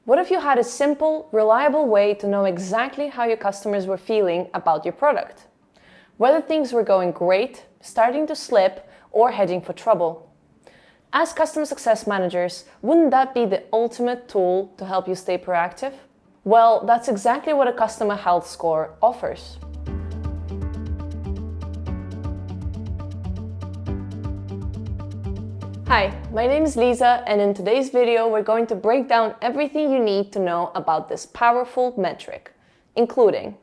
What if you had a simple, reliable way to know exactly how your customers were feeling about your product? Whether things were going great, starting to slip, or heading for trouble. As customer success managers, wouldn't that be the ultimate tool to help you stay proactive? Well, that's exactly what a customer health score offers. Hi, my name is Lisa, and in today's video we're going to break down everything you need to know about this powerful metric, including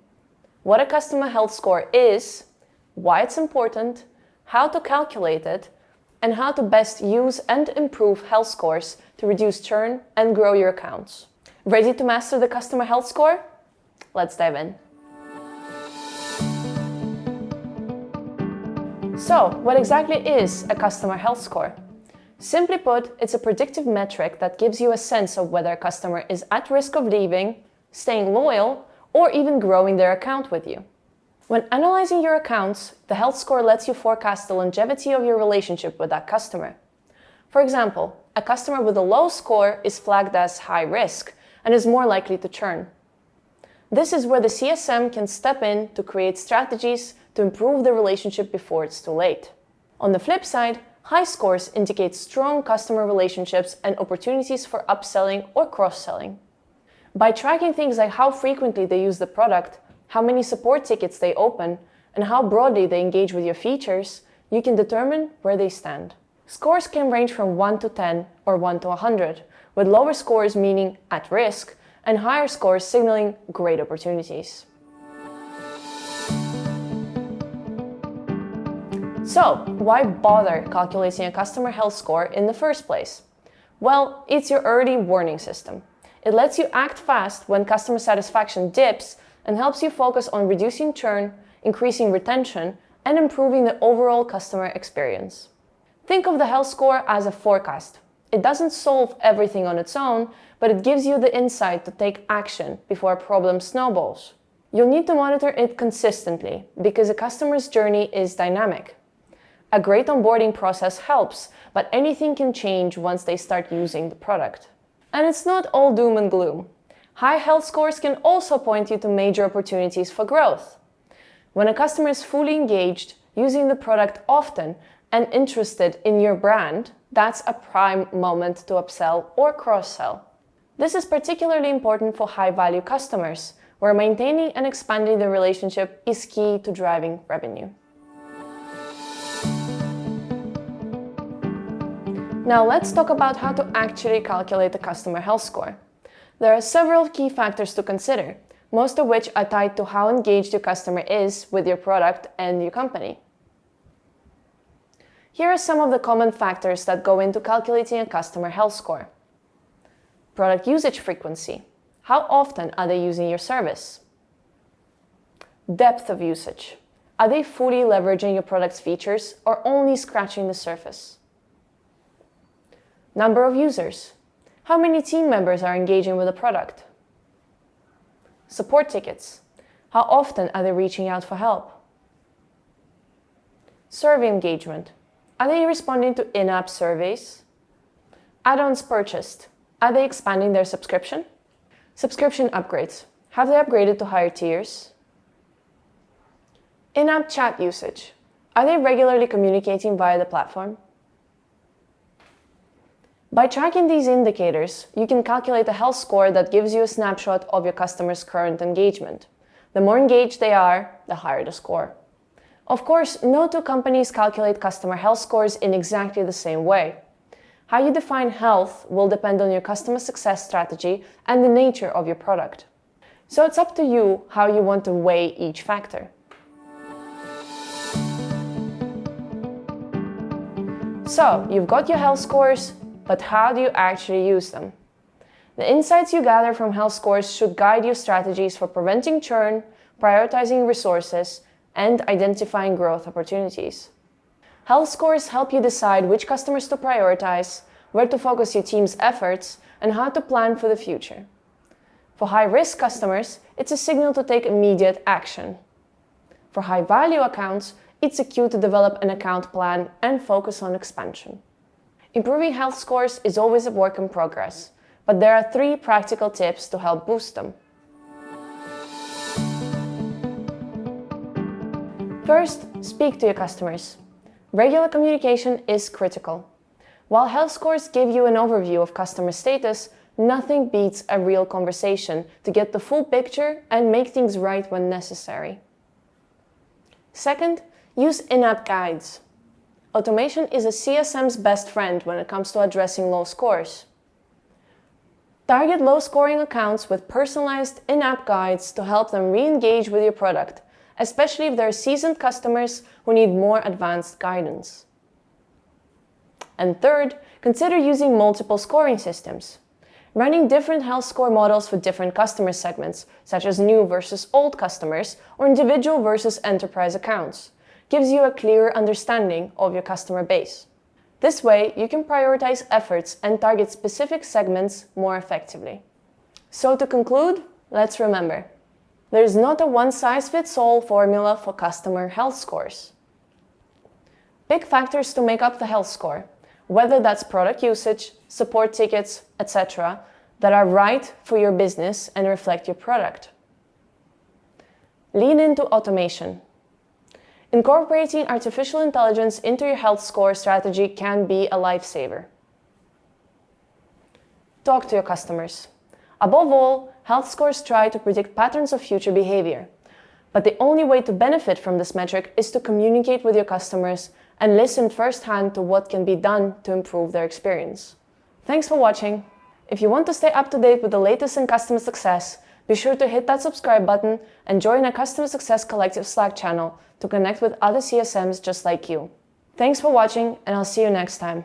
what a customer health score is, why it's important, how to calculate it, and how to best use and improve health scores to reduce churn and grow your accounts. Ready to master the customer health score? Let's dive in. So, what exactly is a customer health score? Simply put, it's a predictive metric that gives you a sense of whether a customer is at risk of leaving, staying loyal, or even growing their account with you. When analyzing your accounts, the health score lets you forecast the longevity of your relationship with that customer. For example, a customer with a low score is flagged as high risk and is more likely to churn. This is where the CSM can step in to create strategies to improve the relationship before it's too late. On the flip side, high scores indicate strong customer relationships and opportunities for upselling or cross-selling. By tracking things like how frequently they use the product, how many support tickets they open, and how broadly they engage with your features, you can determine where they stand. Scores can range from 1 to 10 or 1 to 100, with lower scores meaning at risk and higher scores signaling great opportunities. So, why bother calculating a customer health score in the first place? Well, it's your early warning system. It lets you act fast when customer satisfaction dips and helps you focus on reducing churn, increasing retention, and improving the overall customer experience. Think of the health score as a forecast. It doesn't solve everything on its own, but it gives you the insight to take action before a problem snowballs. You'll need to monitor it consistently because a customer's journey is dynamic. A great onboarding process helps, but anything can change once they start using the product. And it's not all doom and gloom. High health scores can also point you to major opportunities for growth. When a customer is fully engaged, using the product often, and interested in your brand, that's a prime moment to upsell or cross-sell. This is particularly important for high-value customers, where maintaining and expanding the relationship is key to driving revenue. Now let's talk about how to actually calculate the customer health score. There are several key factors to consider, most of which are tied to how engaged your customer is with your product and your company. Here are some of the common factors that go into calculating a customer health score. Product usage frequency. How often are they using your service? Depth of usage. Are they fully leveraging your product's features or only scratching the surface? Number of users. How many team members are engaging with the product? Support tickets. How often are they reaching out for help? Survey engagement. Are they responding to in-app surveys? Add-ons purchased. Are they expanding their subscription? Subscription upgrades. Have they upgraded to higher tiers? In-app chat usage. Are they regularly communicating via the platform? By tracking these indicators, you can calculate a health score that gives you a snapshot of your customer's current engagement. The more engaged they are, the higher the score. Of course, no two companies calculate customer health scores in exactly the same way. How you define health will depend on your customer success strategy and the nature of your product. So it's up to you how you want to weigh each factor. So, you've got your health scores, but how do you actually use them? The insights you gather from health scores should guide your strategies for preventing churn, prioritizing resources, and identifying growth opportunities. Health scores help you decide which customers to prioritize, where to focus your team's efforts, and how to plan for the future. For high-risk customers, it's a signal to take immediate action. For high-value accounts, it's a cue to develop an account plan and focus on expansion. Improving health scores is always a work in progress, but there are 3 practical tips to help boost them. First, speak to your customers. Regular communication is critical. While health scores give you an overview of customer status, nothing beats a real conversation to get the full picture and make things right when necessary. Second, use in-app guides. Automation is a CSM's best friend when it comes to addressing low scores. Target low-scoring accounts with personalized in-app guides to help them re-engage with your product, especially if they're seasoned customers who need more advanced guidance. And third, consider using multiple scoring systems. Running different health score models for different customer segments, such as new versus old customers or individual versus enterprise accounts, gives you a clearer understanding of your customer base. This way, you can prioritize efforts and target specific segments more effectively. So to conclude, let's remember, there is not a one-size-fits-all formula for customer health scores. Pick factors to make up the health score, whether that's product usage, support tickets, etc., that are right for your business and reflect your product. Lean into automation. Incorporating artificial intelligence into your health score strategy can be a lifesaver. Talk to your customers. Above all, health scores try to predict patterns of future behavior. But the only way to benefit from this metric is to communicate with your customers and listen firsthand to what can be done to improve their experience. Thanks for watching. If you want to stay up to date with the latest in customer success, be sure to hit that subscribe button and join our Customer Success Collective Slack channel to connect with other CSMs just like you. Thanks for watching, and I'll see you next time.